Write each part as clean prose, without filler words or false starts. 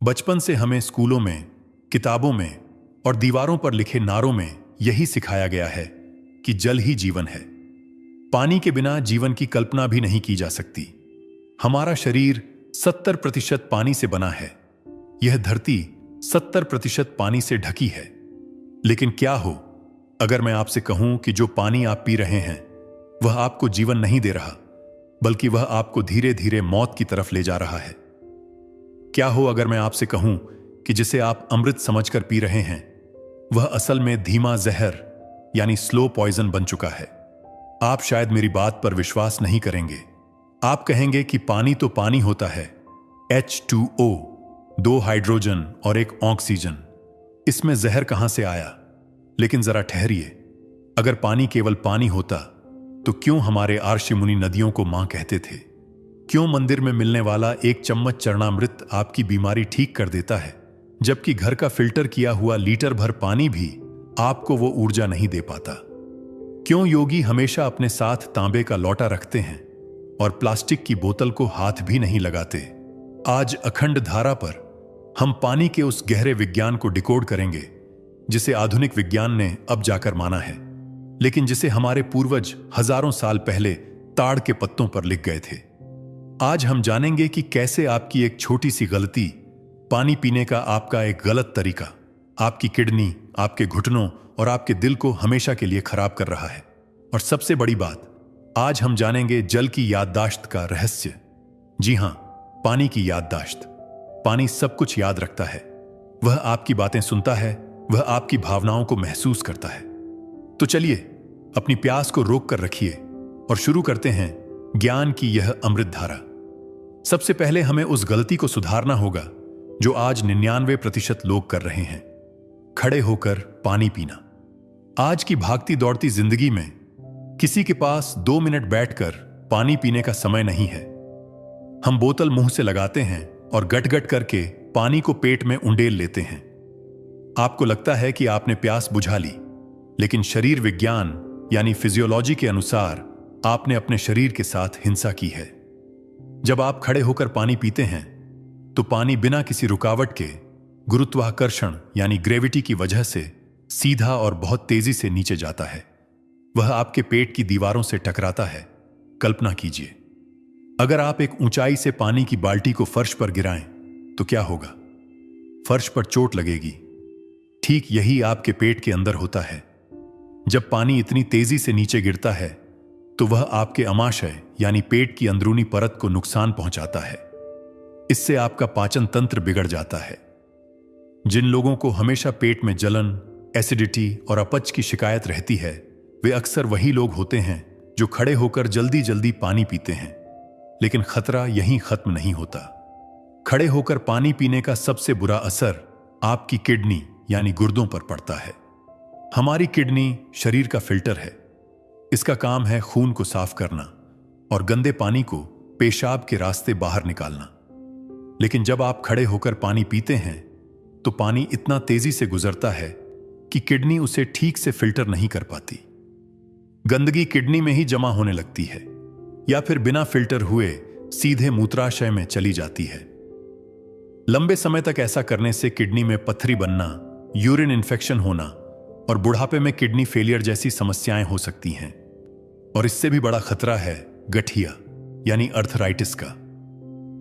बचपन से हमें स्कूलों में, किताबों में और दीवारों पर लिखे नारों में यही सिखाया गया है कि जल ही जीवन है। पानी के बिना जीवन की कल्पना भी नहीं की जा सकती। हमारा शरीर 70% पानी से बना है। यह धरती 70% पानी से ढकी है। लेकिन क्या हो अगर मैं आपसे कहूं कि जो पानी आप पी रहे हैं वह आपको जीवन नहीं दे रहा, बल्कि वह आपको धीरे धीरे मौत की तरफ ले जा रहा है। क्या हो अगर मैं आपसे कहूं कि जिसे आप अमृत समझकर पी रहे हैं वह असल में धीमा जहर यानी स्लो पॉइजन बन चुका है। आप शायद मेरी बात पर विश्वास नहीं करेंगे। आप कहेंगे कि पानी तो पानी होता है, H2O, 2 हाइड्रोजन और 1 ऑक्सीजन, इसमें जहर कहां से आया? लेकिन जरा ठहरिए, अगर पानी केवल पानी होता तो क्यों हमारे आर्षि मुनि नदियों को मां कहते थे? क्यों मंदिर में मिलने वाला 1 चम्मच चरणामृत आपकी बीमारी ठीक कर देता है, जबकि घर का फिल्टर किया हुआ लीटर भर पानी भी आपको वो ऊर्जा नहीं दे पाता? क्यों योगी हमेशा अपने साथ तांबे का लोटा रखते हैं और प्लास्टिक की बोतल को हाथ भी नहीं लगाते? आज अखंड धारा पर हम पानी के उस गहरे विज्ञान को डिकोड करेंगे जिसे आधुनिक विज्ञान ने अब जाकर माना है, लेकिन जिसे हमारे पूर्वज हजारों साल पहले ताड़ के पत्तों पर लिख गए थे। आज हम जानेंगे कि कैसे आपकी एक छोटी सी गलती, पानी पीने का आपका एक गलत तरीका, आपकी किडनी, आपके घुटनों और आपके दिल को हमेशा के लिए खराब कर रहा है। और सबसे बड़ी बात, आज हम जानेंगे जल की याददाश्त का रहस्य। जी हां, पानी की याददाश्त। पानी सब कुछ याद रखता है। वह आपकी बातें सुनता है, वह आपकी भावनाओं को महसूस करता है। तो चलिए अपनी प्यास को रोक कर रखिए और शुरू करते हैं ज्ञान की यह अमृत धारा। सबसे पहले हमें उस गलती को सुधारना होगा जो आज 99% लोग कर रहे हैं, खड़े होकर पानी पीना। आज की भागती दौड़ती जिंदगी में किसी के पास 2 मिनट बैठकर पानी पीने का समय नहीं है। हम बोतल मुंह से लगाते हैं और गट-गट करके पानी को पेट में उंडेल लेते हैं। आपको लगता है कि आपने प्यास बुझा ली, लेकिन शरीर विज्ञान यानी फिजियोलॉजी के अनुसार आपने अपने शरीर के साथ हिंसा की है। जब आप खड़े होकर पानी पीते हैं तो पानी बिना किसी रुकावट के गुरुत्वाकर्षण यानी ग्रेविटी की वजह से सीधा और बहुत तेजी से नीचे जाता है। वह आपके पेट की दीवारों से टकराता है। कल्पना कीजिए, अगर आप एक ऊंचाई से पानी की बाल्टी को फर्श पर गिराएं तो क्या होगा? फर्श पर चोट लगेगी। ठीक यही आपके पेट के अंदर होता है। जब पानी इतनी तेजी से नीचे गिरता है तो वह आपके अमाशय यानी पेट की अंदरूनी परत को नुकसान पहुंचाता है। इससे आपका पाचन तंत्र बिगड़ जाता है। जिन लोगों को हमेशा पेट में जलन, एसिडिटी और अपच की शिकायत रहती है, वे अक्सर वही लोग होते हैं जो खड़े होकर जल्दी जल्दी पानी पीते हैं। लेकिन खतरा यहीं खत्म नहीं होता। खड़े होकर पानी पीने का सबसे बुरा असर आपकी किडनी यानी गुर्दों पर पड़ता है। हमारी किडनी शरीर का फिल्टर है। इसका काम है खून को साफ करना और गंदे पानी को पेशाब के रास्ते बाहर निकालना। लेकिन जब आप खड़े होकर पानी पीते हैं तो पानी इतना तेजी से गुजरता है कि किडनी उसे ठीक से फिल्टर नहीं कर पाती। गंदगी किडनी में ही जमा होने लगती है या फिर बिना फिल्टर हुए सीधे मूत्राशय में चली जाती है। लंबे समय तक ऐसा करने से किडनी में पत्थरी बनना, यूरिन इन्फेक्शन होना और बुढ़ापे में किडनी फेलियर जैसी समस्याएं हो सकती हैं। और इससे भी बड़ा खतरा है गठिया यानी अर्थराइटिस का।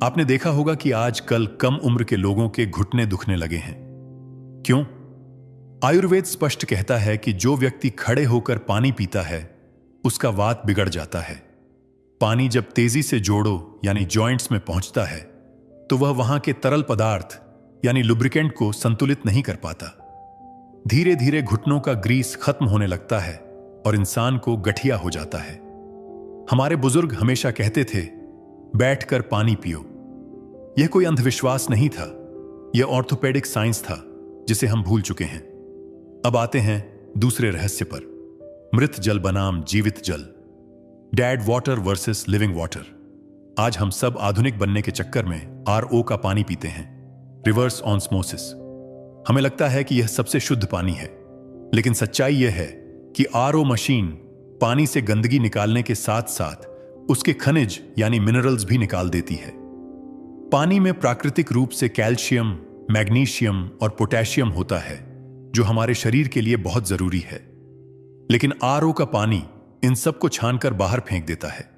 आपने देखा होगा कि आजकल कम उम्र के लोगों के घुटने दुखने लगे हैं। क्यों? आयुर्वेद स्पष्ट कहता है कि जो व्यक्ति खड़े होकर पानी पीता है उसका वात बिगड़ जाता है। पानी जब तेजी से जोड़ों यानी जॉइंट्स में पहुंचता है तो वह वहां के तरल पदार्थ यानी लुब्रिकेंट को संतुलित नहीं कर पाता। धीरे धीरे घुटनों का ग्रीस खत्म होने लगता है और इंसान को गठिया हो जाता है। हमारे बुजुर्ग हमेशा कहते थे, बैठकर पानी पियो। यह कोई अंधविश्वास नहीं था, यह ऑर्थोपेडिक साइंस था जिसे हम भूल चुके हैं। अब आते हैं दूसरे रहस्य पर, मृत जल बनाम जीवित जल, dead water versus living water. आज हम सब आधुनिक बनने के चक्कर में RO का पानी पीते हैं, रिवर्स ऑस्मोसिस। हमें लगता है कि यह सबसे शुद्ध पानी है, लेकिन सच्चाई यह है कि RO मशीन पानी से गंदगी निकालने के साथ साथ उसके खनिज यानी मिनरल्स भी निकाल देती है। पानी में प्राकृतिक रूप से कैल्शियम, मैग्नीशियम और पोटेशियम होता है, जो हमारे शरीर के लिए बहुत जरूरी है। लेकिन आरओ का पानी इन सब को छानकर बाहर फेंक देता है।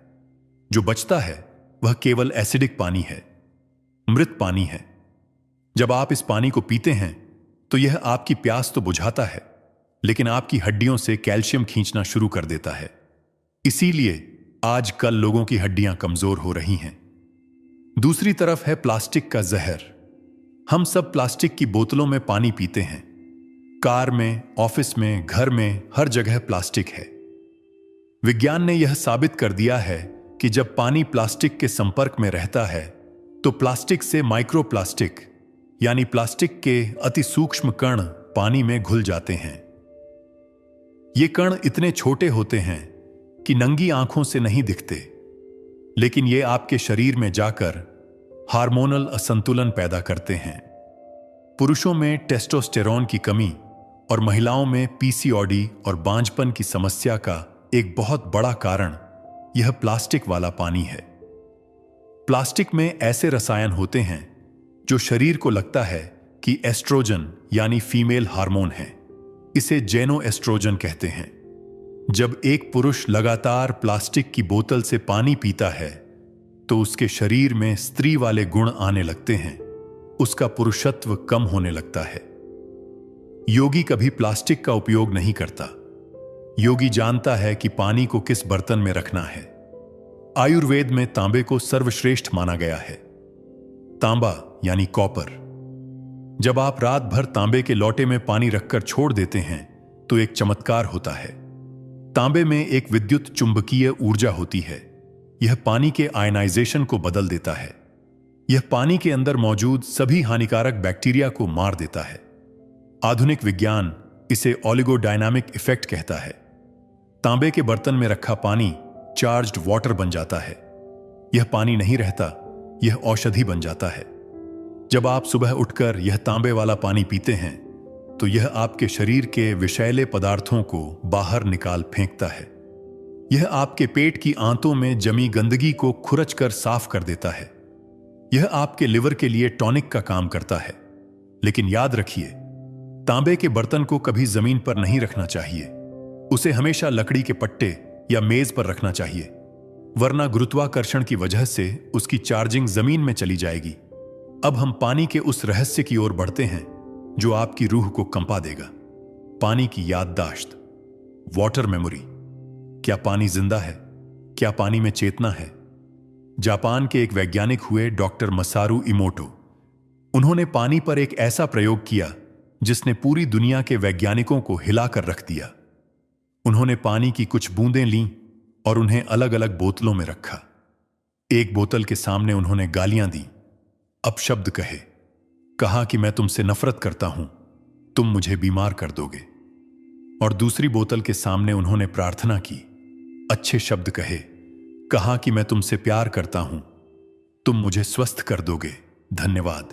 जो बचता है वह केवल एसिडिक पानी है, मृत पानी है। जब आप इस पानी को पीते हैं तो यह आपकी प्यास तो बुझाता है, लेकिन आपकी हड्डियों से कैल्शियम खींचना शुरू कर देता है। इसीलिए आजकल लोगों की हड्डियां कमजोर हो रही हैं। दूसरी तरफ है प्लास्टिक का जहर। हम सब प्लास्टिक की बोतलों में पानी पीते हैं। कार में, ऑफिस में, घर में, हर जगह प्लास्टिक है। विज्ञान ने यह साबित कर दिया है कि जब पानी प्लास्टिक के संपर्क में रहता है तो प्लास्टिक से माइक्रोप्लास्टिक यानी प्लास्टिक के अति सूक्ष्म कण पानी में घुल जाते हैं। ये कण इतने छोटे होते हैं कि नंगी आंखों से नहीं दिखते, लेकिन ये आपके शरीर में जाकर हार्मोनल असंतुलन पैदा करते हैं। पुरुषों में टेस्टोस्टेरोन की कमी और महिलाओं में पीसीओडी और बांझपन की समस्या का एक बहुत बड़ा कारण यह प्लास्टिक वाला पानी है। प्लास्टिक में ऐसे रसायन होते हैं जो शरीर को लगता है कि एस्ट्रोजन यानी फीमेल हार्मोन है। इसे जेनो एस्ट्रोजन कहते हैं। जब एक पुरुष लगातार प्लास्टिक की बोतल से पानी पीता है तो उसके शरीर में स्त्री वाले गुण आने लगते हैं, उसका पुरुषत्व कम होने लगता है। योगी कभी प्लास्टिक का उपयोग नहीं करता। योगी जानता है कि पानी को किस बर्तन में रखना है। आयुर्वेद में तांबे को सर्वश्रेष्ठ माना गया है। तांबा यानी कॉपर। जब आप रात भर तांबे के लोटे में पानी रखकर छोड़ देते हैं तो एक चमत्कार होता है। तांबे में एक विद्युत चुंबकीय ऊर्जा होती है। यह पानी के आयनाइजेशन को बदल देता है। यह पानी के अंदर मौजूद सभी हानिकारक बैक्टीरिया को मार देता है। आधुनिक विज्ञान इसे ओलिगोडायनामिक इफेक्ट कहता है। तांबे के बर्तन में रखा पानी चार्ज्ड वाटर बन जाता है। यह पानी नहीं रहता, यह औषधि बन जाता है। जब आप सुबह उठकर यह तांबे वाला पानी पीते हैं तो यह आपके शरीर के विषैले पदार्थों को बाहर निकाल फेंकता है। यह आपके पेट की आंतों में जमी गंदगी को खुरच कर साफ कर देता है। यह आपके लिवर के लिए टॉनिक का काम करता है। लेकिन याद रखिए, तांबे के बर्तन को कभी जमीन पर नहीं रखना चाहिए। उसे हमेशा लकड़ी के पट्टे या मेज पर रखना चाहिए, वरना गुरुत्वाकर्षण की वजह से उसकी चार्जिंग जमीन में चली जाएगी। अब हम पानी के उस रहस्य की ओर बढ़ते हैं जो आपकी रूह को कंपा देगा। पानी की याददाश्त, वाटर मेमोरी। क्या पानी जिंदा है? क्या पानी में चेतना है? जापान के एक वैज्ञानिक हुए डॉक्टर मसारू इमोटो। उन्होंने पानी पर एक ऐसा प्रयोग किया जिसने पूरी दुनिया के वैज्ञानिकों को हिलाकर रख दिया। उन्होंने पानी की कुछ बूंदें लीं और उन्हें अलग अलग बोतलों में रखा। एक बोतल के सामने उन्होंने गालियां दी, अपशब्द कहे, कहा कि मैं तुमसे नफरत करता हूं, तुम मुझे बीमार कर दोगे। और दूसरी बोतल के सामने उन्होंने प्रार्थना की, अच्छे शब्द कहे, कहा कि मैं तुमसे प्यार करता हूं, तुम मुझे स्वस्थ कर दोगे, धन्यवाद।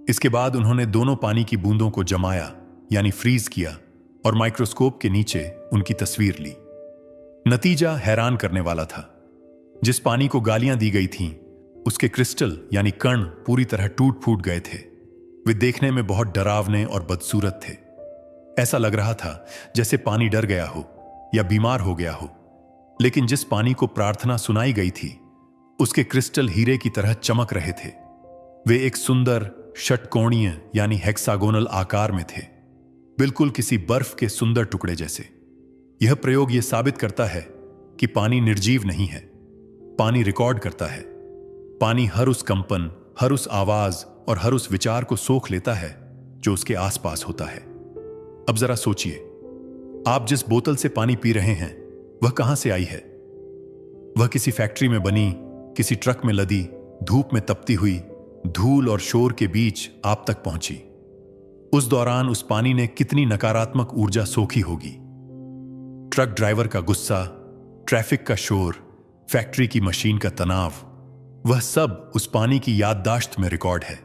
इसके बाद उन्होंने दोनों पानी की बूंदों को जमाया यानी फ्रीज किया और माइक्रोस्कोप के नीचे उनकी तस्वीर ली। नतीजा हैरान करने वाला था। जिस पानी को गालियां दी गई थीं, उसके क्रिस्टल यानी कण पूरी तरह टूट फूट गए थे। वे देखने में बहुत डरावने और बदसूरत थे। ऐसा लग रहा था जैसे पानी डर गया हो या बीमार हो गया हो। लेकिन जिस पानी को प्रार्थना सुनाई गई थी, उसके क्रिस्टल हीरे की तरह चमक रहे थे। वे एक सुंदर षटकोणीय यानी हेक्सागोनल आकार में थे, बिल्कुल किसी बर्फ के सुंदर टुकड़े जैसे। यह प्रयोग यह साबित करता है कि पानी निर्जीव नहीं है, पानी रिकॉर्ड करता है। पानी हर उस कंपन, हर उस आवाज और हर उस विचार को सोख लेता है जो उसके आसपास होता है। अब जरा सोचिए, आप जिस बोतल से पानी पी रहे हैं वह कहां से आई है? वह किसी फैक्ट्री में बनी, किसी ट्रक में लदी, धूप में तपती हुई, धूल और शोर के बीच आप तक पहुंची। उस दौरान उस पानी ने कितनी नकारात्मक ऊर्जा सोखी होगी। ट्रक ड्राइवर का गुस्सा, ट्रैफिक का शोर, फैक्ट्री की मशीन का तनाव, वह सब उस पानी की याददाश्त में रिकॉर्ड है।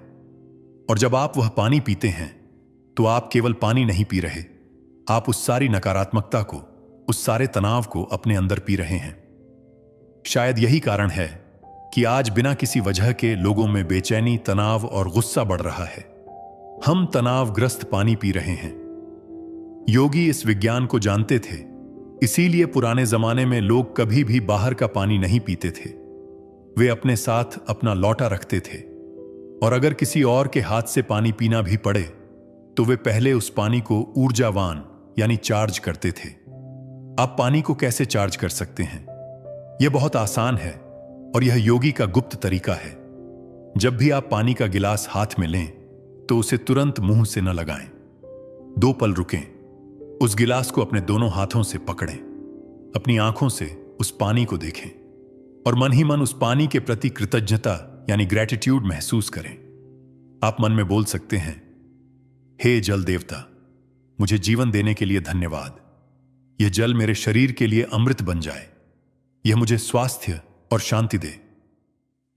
और जब आप वह पानी पीते हैं तो आप केवल पानी नहीं पी रहे, आप उस सारी नकारात्मकता को, उस सारे तनाव को अपने अंदर पी रहे हैं। शायद यही कारण है कि आज बिना किसी वजह के लोगों में बेचैनी, तनाव और गुस्सा बढ़ रहा है। हम तनावग्रस्त पानी पी रहे हैं। योगी इस विज्ञान को जानते थे, इसीलिए पुराने जमाने में लोग कभी भी बाहर का पानी नहीं पीते थे। वे अपने साथ अपना लौटा रखते थे, और अगर किसी और के हाथ से पानी पीना भी पड़े तो वे पहले उस पानी को ऊर्जावान यानी चार्ज करते थे। आप पानी को कैसे चार्ज कर सकते हैं? यह बहुत आसान है, और यह योगी का गुप्त तरीका है। जब भी आप पानी का गिलास हाथ में लें तो उसे तुरंत मुंह से न लगाएं। 2 पल रुकें, उस गिलास को अपने दोनों हाथों से पकड़ें, अपनी आंखों से उस पानी को देखें और मन ही मन उस पानी के प्रति कृतज्ञता यानी ग्रेटिट्यूड महसूस करें। आप मन में बोल सकते हैं, हे जल देवता, मुझे जीवन देने के लिए धन्यवाद। यह जल मेरे शरीर के लिए अमृत बन जाए, यह मुझे स्वास्थ्य और शांति दे।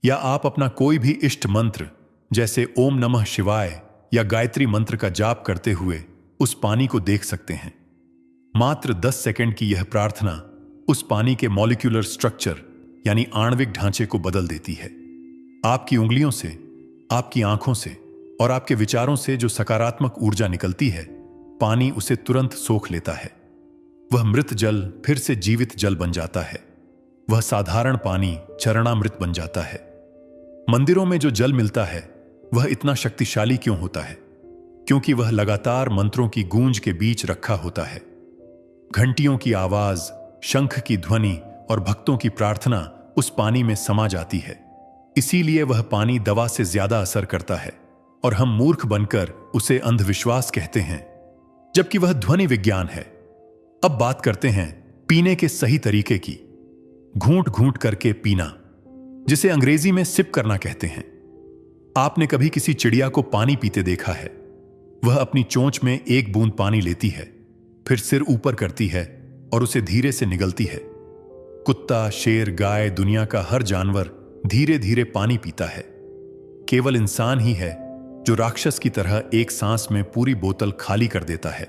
या आप अपना कोई भी इष्ट मंत्र जैसे ओम नमः शिवाय या गायत्री मंत्र का जाप करते हुए उस पानी को देख सकते हैं। मात्र 10 सेकंड की यह प्रार्थना उस पानी के मॉलिक्यूलर स्ट्रक्चर यानी आणविक ढांचे को बदल देती है। आपकी उंगलियों से, आपकी आंखों से और आपके विचारों से जो सकारात्मक ऊर्जा निकलती है, पानी उसे तुरंत सोख लेता है। वह मृत जल फिर से जीवित जल बन जाता है। वह साधारण पानी चरणामृत बन जाता है। मंदिरों में जो जल मिलता है वह इतना शक्तिशाली क्यों होता है? क्योंकि वह लगातार मंत्रों की गूंज के बीच रखा होता है। घंटियों की आवाज, शंख की ध्वनि और भक्तों की प्रार्थना उस पानी में समा जाती है। इसीलिए वह पानी दवा से ज्यादा असर करता है और हम मूर्ख बनकर उसे अंधविश्वास कहते हैं, जबकि वह ध्वनि विज्ञान है। अब बात करते हैं पीने के सही तरीके की। घूंट घूंट करके पीना, जिसे अंग्रेजी में सिप करना कहते हैं। आपने कभी किसी चिड़िया को पानी पीते देखा है? वह अपनी चोंच में एक बूंद पानी लेती है, फिर सिर ऊपर करती है और उसे धीरे से निगलती है। कुत्ता, शेर, गाय, दुनिया का हर जानवर धीरे धीरे पानी पीता है। केवल इंसान ही है जो राक्षस की तरह एक सांस में पूरी बोतल खाली कर देता है।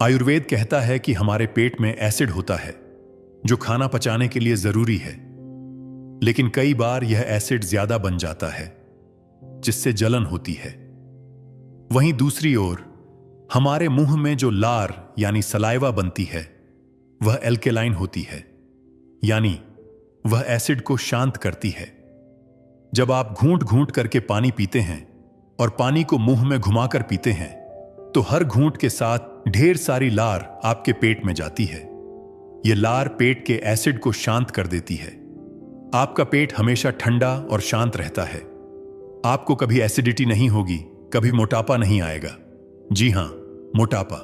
आयुर्वेद कहता है कि हमारे पेट में एसिड होता है जो खाना पचाने के लिए जरूरी है, लेकिन कई बार यह एसिड ज्यादा बन जाता है जिससे जलन होती है। वहीं दूसरी ओर हमारे मुंह में जो लार यानी सलाइवा बनती है वह एल्केलाइन होती है, यानी वह एसिड को शांत करती है। जब आप घूंट घूंट करके पानी पीते हैं और पानी को मुंह में घुमाकर पीते हैं तो हर घूंट के साथ ढेर सारी लार आपके पेट में जाती है। यह लार पेट के एसिड को शांत कर देती है। आपका पेट हमेशा ठंडा और शांत रहता है। आपको कभी एसिडिटी नहीं होगी, कभी मोटापा नहीं आएगा। जी हां, मोटापा।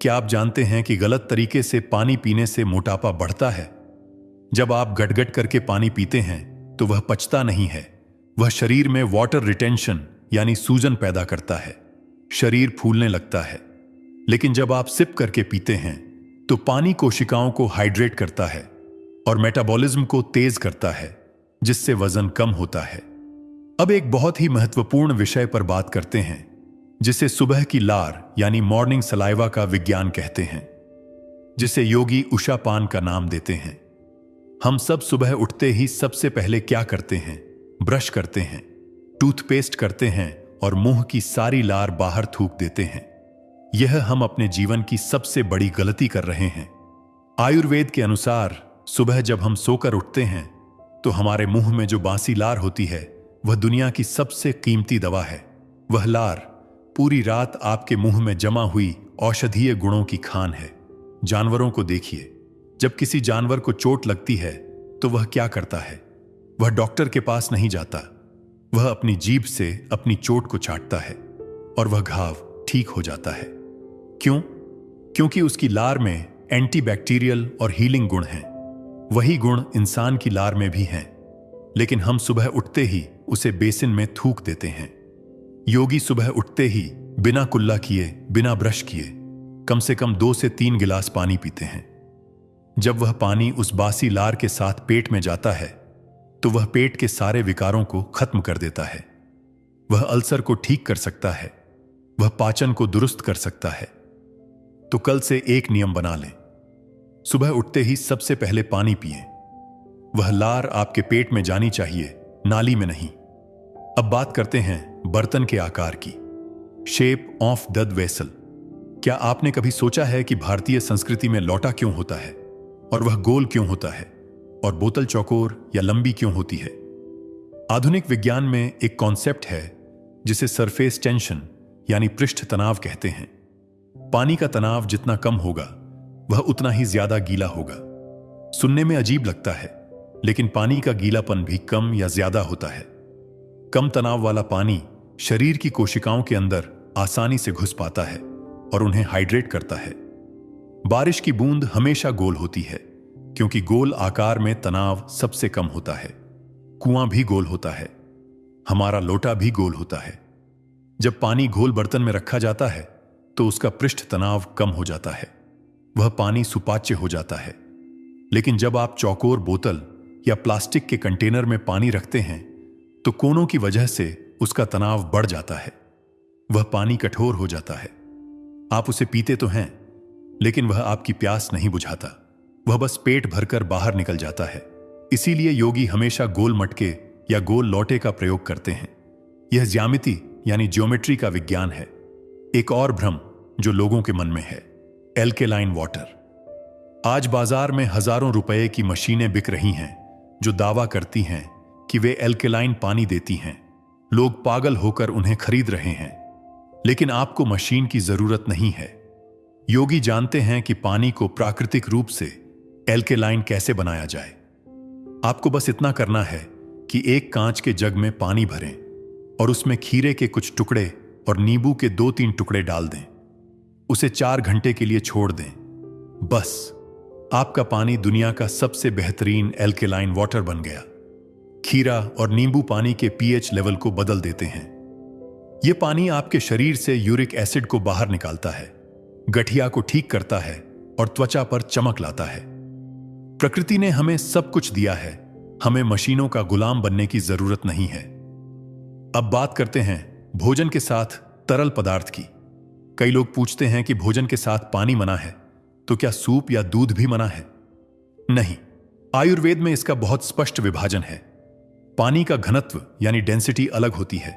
क्या आप जानते हैं कि गलत तरीके से पानी पीने से मोटापा बढ़ता है? जब आप गटगट करके पानी पीते हैं तो वह पचता नहीं है। वह शरीर में वाटर रिटेंशन यानी सूजन पैदा करता है। शरीर फूलने लगता है। लेकिन जब आप सिप करके पीते हैं तो पानी कोशिकाओं को हाइड्रेट करता है और मेटाबॉलिज्म को तेज करता है, जिससे वजन कम होता है। अब एक बहुत ही महत्वपूर्ण विषय पर बात करते हैं, जिसे सुबह की लार यानी मॉर्निंग सलाइवा का विज्ञान कहते हैं, जिसे योगी उषा पान का नाम देते हैं। हम सब सुबह उठते ही सबसे पहले क्या करते हैं? ब्रश करते हैं, टूथपेस्ट करते हैं और मुंह की सारी लार बाहर थूक देते हैं। यह हम अपने जीवन की सबसे बड़ी गलती कर रहे हैं। आयुर्वेद के अनुसार सुबह जब हम सोकर उठते हैं तो हमारे मुंह में जो बासी लार होती है वह दुनिया की सबसे कीमती दवा है। वह लार पूरी रात आपके मुंह में जमा हुई औषधीय गुणों की खान है। जानवरों को देखिए, जब किसी जानवर को चोट लगती है तो वह क्या करता है? वह डॉक्टर के पास नहीं जाता। वह अपनी जीभ से अपनी चोट को चाटता है और वह घाव ठीक हो जाता है। क्यों? क्योंकि उसकी लार में एंटीबैक्टीरियल और हीलिंग गुण हैं। वही गुण इंसान की लार में भी हैं, लेकिन हम सुबह उठते ही उसे बेसिन में थूक देते हैं। योगी सुबह उठते ही बिना कुल्ला किए, बिना ब्रश किए कम से कम 2 से 3 गिलास पानी पीते हैं। जब वह पानी उस बासी लार के साथ पेट में जाता है तो वह पेट के सारे विकारों को खत्म कर देता है। वह अल्सर को ठीक कर सकता है, वह पाचन को दुरुस्त कर सकता है। तो कल से एक नियम बना लें, सुबह उठते ही सबसे पहले पानी पिएं। वह लार आपके पेट में जानी चाहिए, नाली में नहीं। अब बात करते हैं बर्तन के आकार की। Shape of the vessel. क्या आपने कभी सोचा है कि भारतीय संस्कृति में लौटा क्यों होता है, और वह गोल क्यों होता है, और बोतल चौकोर या लंबी क्यों होती है? आधुनिक विज्ञान में एक कॉन्सेप्ट है जिसे सरफेस टेंशन यानी पृष्ठ तनाव कहते हैं। पानी का तनाव जितना कम होगा वह उतना ही ज्यादा गीला होगा। सुनने में अजीब लगता है, लेकिन पानी का गीलापन भी कम या ज्यादा होता है। कम तनाव वाला पानी शरीर की कोशिकाओं के अंदर आसानी से घुस पाता है और उन्हें हाइड्रेट करता है। बारिश की बूंद हमेशा गोल होती है, क्योंकि गोल आकार में तनाव सबसे कम होता है। कुआं भी गोल होता है, हमारा लोटा भी गोल होता है। जब पानी घोल बर्तन में रखा जाता है तो उसका पृष्ठ तनाव कम हो जाता है, वह पानी सुपाच्य हो जाता है। लेकिन जब आप चौकोर बोतल या प्लास्टिक के कंटेनर में पानी रखते हैं तो कोनों की वजह से उसका तनाव बढ़ जाता है। वह पानी कठोर हो जाता है। आप उसे पीते तो हैं, लेकिन वह आपकी प्यास नहीं बुझाता। वह बस पेट भरकर बाहर निकल जाता है। इसीलिए योगी हमेशा गोल मटके या गोल लोटे का प्रयोग करते हैं। यह ज्यामिति यानी ज्योमेट्री का विज्ञान है। एक और भ्रम जो लोगों के मन में है, एल्केलाइन वाटर। आज बाजार में हजारों रुपए की मशीनें बिक रही हैं जो दावा करती हैं कि वे एल्केलाइन पानी देती हैं। लोग पागल होकर उन्हें खरीद रहे हैं, लेकिन आपको मशीन की जरूरत नहीं है। योगी जानते हैं कि पानी को प्राकृतिक रूप से एल्केलाइन कैसे बनाया जाए। आपको बस इतना करना है कि एक कांच के जग में पानी भरें और उसमें खीरे के कुछ टुकड़े और नींबू के 2-3 टुकड़े डाल दें। उसे 4 घंटे के लिए छोड़ दें। बस आपका पानी दुनिया का सबसे बेहतरीन एल्केलाइन वाटर बन गया। खीरा और नींबू पानी के पीएच लेवल को बदल देते हैं। यह पानी आपके शरीर से यूरिक एसिड को बाहर निकालता है, गठिया को ठीक करता है और त्वचा पर चमक लाता है। प्रकृति ने हमें सब कुछ दिया है, हमें मशीनों का गुलाम बनने की जरूरत नहीं है। अब बात करते हैं भोजन के साथ तरल पदार्थ की। कई लोग पूछते हैं कि भोजन के साथ पानी मना है, तो क्या सूप या दूध भी मना है? नहीं, आयुर्वेद में इसका बहुत स्पष्ट विभाजन है। पानी का घनत्व यानी डेंसिटी अलग होती है।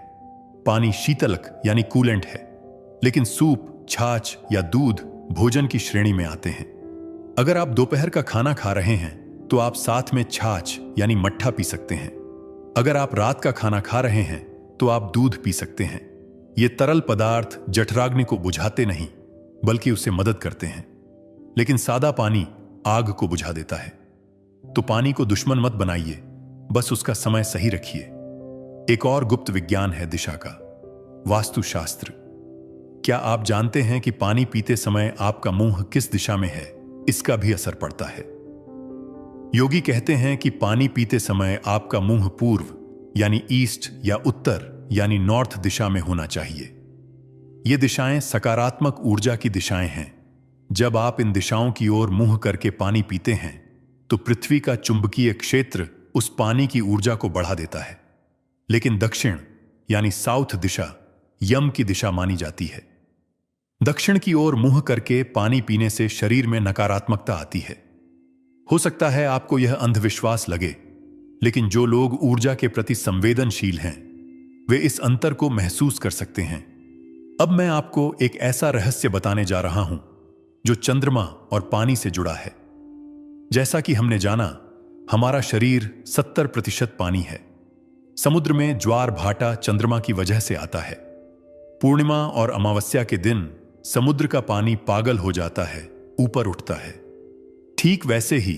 पानी शीतलक यानी कूलेंट है, लेकिन सूप, छाछ या दूध भोजन की श्रेणी में आते हैं। अगर आप दोपहर का खाना खा रहे हैं तो आप साथ में छाछ यानी मट्ठा पी सकते हैं। अगर आप रात का खाना खा रहे हैं तो आप दूध पी सकते हैं। ये तरल पदार्थ जठराग्नि को बुझाते नहीं, बल्कि उसे मदद करते हैं। लेकिन सादा पानी आग को बुझा देता है। तो पानी को दुश्मन मत बनाइए, बस उसका समय सही रखिए। एक और गुप्त विज्ञान है दिशा का, वास्तुशास्त्र। क्या आप जानते हैं कि पानी पीते समय आपका मुंह किस दिशा में है, इसका भी असर पड़ता है। योगी कहते हैं कि पानी पीते समय आपका मुंह पूर्व यानी ईस्ट या उत्तर यानी नॉर्थ दिशा में होना चाहिए। ये दिशाएं सकारात्मक ऊर्जा की दिशाएं हैं। जब आप इन दिशाओं की ओर मुंह करके पानी पीते हैं तो पृथ्वी का चुंबकीय क्षेत्र उस पानी की ऊर्जा को बढ़ा देता है। लेकिन दक्षिण यानी साउथ दिशा यम की दिशा मानी जाती है। दक्षिण की ओर मुंह करके पानी पीने से शरीर में नकारात्मकता आती है। हो सकता है आपको यह अंधविश्वास लगे, लेकिन जो लोग ऊर्जा के प्रति संवेदनशील हैं वे इस अंतर को महसूस कर सकते हैं। अब मैं आपको एक ऐसा रहस्य बताने जा रहा हूं जो चंद्रमा और पानी से जुड़ा है। जैसा कि हमने जाना, हमारा शरीर 70% पानी है। समुद्र में ज्वार भाटा चंद्रमा की वजह से आता है। पूर्णिमा और अमावस्या के दिन समुद्र का पानी पागल हो जाता है, ऊपर उठता है। ठीक वैसे ही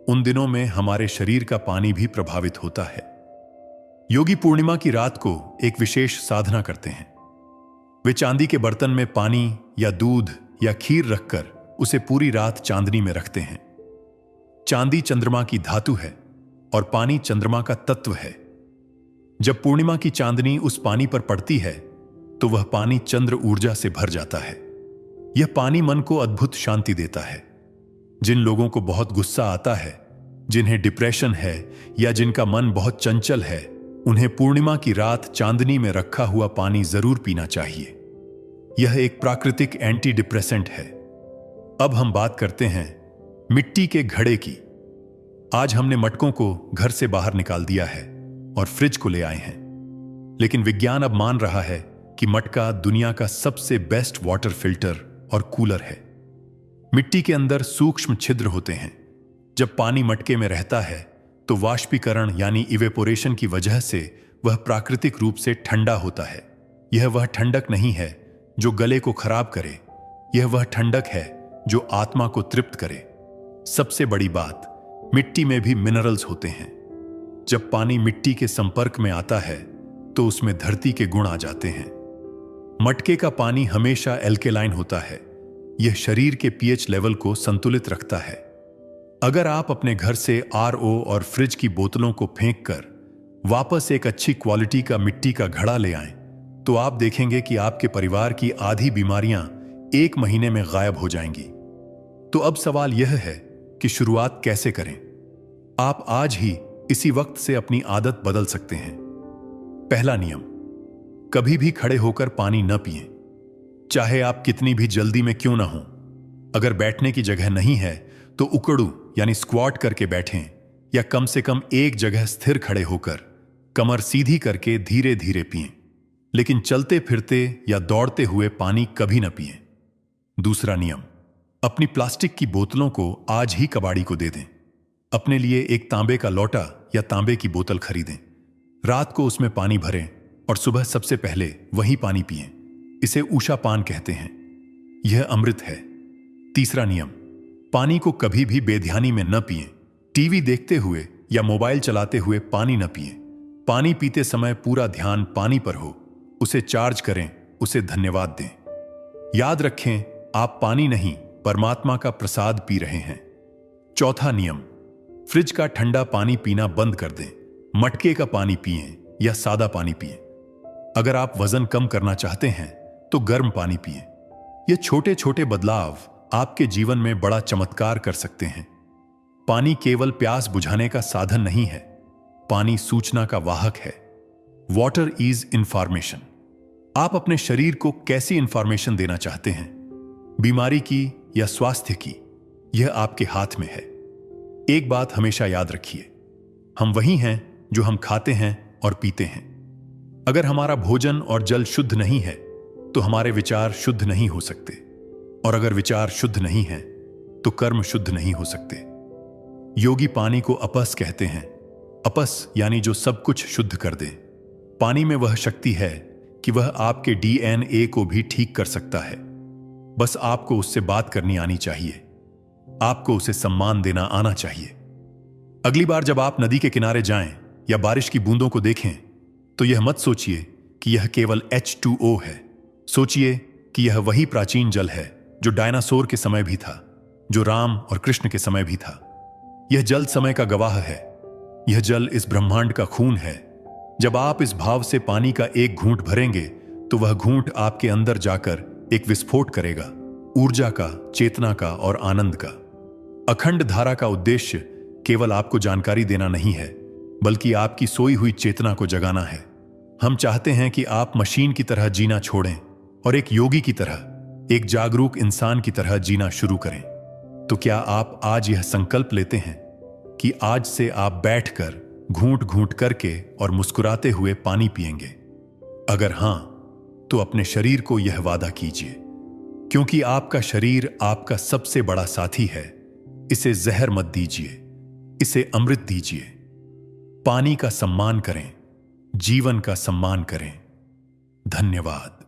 उन दिनों में हमारे शरीर का पानी भी प्रभावित होता है। योगी पूर्णिमा की रात को एक विशेष साधना करते हैं। वे चांदी के बर्तन में पानी या दूध या खीर रखकर उसे पूरी रात चांदनी में रखते हैं। चांदी चंद्रमा की धातु है और पानी चंद्रमा का तत्व है। जब पूर्णिमा की चांदनी उस पानी पर पड़ती है तो वह पानी चंद्र ऊर्जा से भर जाता है। यह पानी मन को अद्भुत शांति देता है। जिन लोगों को बहुत गुस्सा आता है, जिन्हें डिप्रेशन है या जिनका मन बहुत चंचल है, उन्हें पूर्णिमा की रात चांदनी में रखा हुआ पानी जरूर पीना चाहिए। यह एक प्राकृतिक एंटी डिप्रेसेंट है। अब हम बात करते हैं मिट्टी के घड़े की। आज हमने मटकों को घर से बाहर निकाल दिया है और फ्रिज को ले आए हैं, लेकिन विज्ञान अब मान रहा है कि मटका दुनिया का सबसे बेस्ट वाटर फिल्टर और कूलर है। मिट्टी के अंदर सूक्ष्म छिद्र होते हैं। जब पानी मटके में रहता है तो वाष्पीकरण यानी इवेपोरेशन की वजह से वह प्राकृतिक रूप से ठंडा होता है। यह वह ठंडक नहीं है जो गले को खराब करे, यह वह ठंडक है जो आत्मा को तृप्त करे। सबसे बड़ी बात, मिट्टी में भी मिनरल्स होते हैं। जब पानी मिट्टी के संपर्क में आता है तो उसमें धरती के गुण आ जाते हैं। मटके का पानी हमेशा एल्केलाइन होता है। यह शरीर के पीएच लेवल को संतुलित रखता है। अगर आप अपने घर से आरओ और फ्रिज की बोतलों को फेंक कर वापस एक अच्छी क्वालिटी का मिट्टी का घड़ा ले आएं, तो आप देखेंगे कि आपके परिवार की आधी बीमारियां 1 महीने में गायब हो जाएंगी। तो अब सवाल यह है कि शुरुआत कैसे करें। आप आज ही इसी वक्त से अपनी आदत बदल सकते हैं। पहला नियम, कभी भी खड़े होकर पानी न पिएं, चाहे आप कितनी भी जल्दी में क्यों ना हो। अगर बैठने की जगह नहीं है तो उकड़ू यानी स्क्वाट करके बैठें, या कम से कम एक जगह स्थिर खड़े होकर कमर सीधी करके धीरे धीरे पिएं। लेकिन चलते फिरते या दौड़ते हुए पानी कभी न पिएं। दूसरा नियम, अपनी प्लास्टिक की बोतलों को आज ही कबाड़ी को दे दें। अपने लिए एक तांबे का लोटा या तांबे की बोतल खरीदें। रात को उसमें पानी भरें और सुबह सबसे पहले वही पानी पिएं। इसे ऊषा पान कहते हैं। यह अमृत है। तीसरा नियम, पानी को कभी भी बेध्यानी में न पिएं। टीवी देखते हुए या मोबाइल चलाते हुए पानी न पिएं। पानी पीते समय पूरा ध्यान पानी पर हो। उसे चार्ज करें, उसे धन्यवाद दें। याद रखें, आप पानी नहीं परमात्मा का प्रसाद पी रहे हैं। चौथा नियम, फ्रिज का ठंडा पानी पीना बंद कर दें। मटके का पानी पिएं या सादा पानी पिएं। अगर आप वजन कम करना चाहते हैं तो गर्म पानी पिएं। ये छोटे छोटे बदलाव आपके जीवन में बड़ा चमत्कार कर सकते हैं। पानी केवल प्यास बुझाने का साधन नहीं है, पानी सूचना का वाहक है। Water is information. आप अपने शरीर को कैसी इंफॉर्मेशन देना चाहते हैं, बीमारी की या स्वास्थ्य की, यह आपके हाथ में है। एक बात हमेशा याद रखिए, हम वही हैं जो हम खाते हैं और पीते हैं। अगर हमारा भोजन और जल शुद्ध नहीं है तो हमारे विचार शुद्ध नहीं हो सकते, और अगर विचार शुद्ध नहीं है तो कर्म शुद्ध नहीं हो सकते। योगी पानी को अपस कहते हैं। अपस यानी जो सब कुछ शुद्ध कर दे। पानी में वह शक्ति है कि वह आपके डीएनए को भी ठीक कर सकता है। बस आपको उससे बात करनी आनी चाहिए, आपको उसे सम्मान देना आना चाहिए। अगली बार जब आप नदी के किनारे जाएं या बारिश की बूंदों को देखें तो यह मत सोचिए कि यह केवल H2O है। सोचिए कि यह वही प्राचीन जल है जो डायनासोर के समय भी था, जो राम और कृष्ण के समय भी था। यह जल समय का गवाह है। यह जल इस ब्रह्मांड का खून है। जब आप इस भाव से पानी का एक घूंट भरेंगे तो वह घूंट आपके अंदर जाकर एक विस्फोट करेगा, ऊर्जा का, चेतना का और आनंद का। अखंड धारा का उद्देश्य केवल आपको जानकारी देना नहीं है, बल्कि आपकी सोई हुई चेतना को जगाना है। हम चाहते हैं कि आप मशीन की तरह जीना छोड़ें और एक योगी की तरह, एक जागरूक इंसान की तरह जीना शुरू करें। तो क्या आप आज यह संकल्प लेते हैं कि आज से आप बैठकर घूंट घूंट करके और मुस्कुराते हुए पानी पिएंगे? अगर हां, तो अपने शरीर को यह वादा कीजिए, क्योंकि आपका शरीर आपका सबसे बड़ा साथी है। इसे जहर मत दीजिए, इसे अमृत दीजिए। पानी का सम्मान करें, जीवन का सम्मान करें। धन्यवाद।